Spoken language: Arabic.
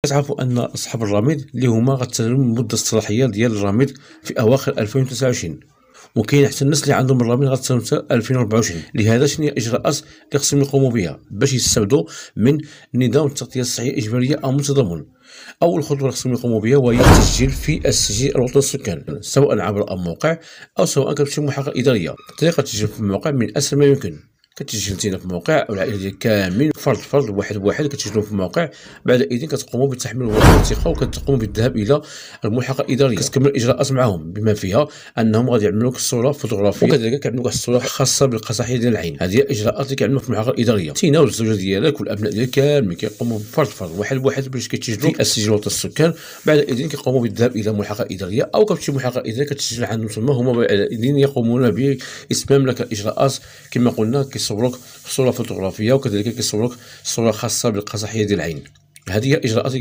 كتعرفوا ان اصحاب الرامد اللي هما غتنتهي مده الصلاحيه ديال الرامد في اواخر 2029، وكاين حتى الناس اللي عندهم الرامد غتنتهي 2024. لهذا شنو هي الاجراءات اللي خصهم يقوموا بها باش يستافدوا من نظام التغطيه الصحيه الاجباريه او متضمن؟ اول خطوه خصهم يقوموا بها وهي التسجيل في السجل الوطني للسكان، سواء عبر الموقع او سواء كتمشي محاكاه اداريه. طريقه التسجيل في الموقع من اسهل ما يمكن. كتسجل انت في الموقع والعائله ديالك كاملين فرد واحد بواحد كتسجلوا في الموقع. بعد اذن كتقوموا بتحميل ورقه الثقه وكتقوموا بالذهاب الى المحاكاه الاداريه. كتكمل الاجراءات معهم بما فيها انهم غادي يعملوا لك الصوره فوتوغرافيه، وكذلك كيعملوا لك واحد الصوره خاصه بالقصحيه ديال العين. هذه هي الاجراءات اللي كيعملوها في المحاكاه الاداريه. تيناول الزوجه ديالك والابناء ديالك كاملين كيقوموا فرد واحد بواحد باش كيتسجلوا في السجل الوطني للسكان. بعد اذن كيقوموا بالذهاب الى محاكاه اداريه او كتمشي محاكاه اداريه كتسجل عندهم تما. هما اذن يقومون باتمام لك الاجراءات كما قلنا. كيصوروك صورة فوتوغرافية وكذلك كيصوروا لك صورة خاصة بالقصحية ديال العين. هذه هي الإجراءات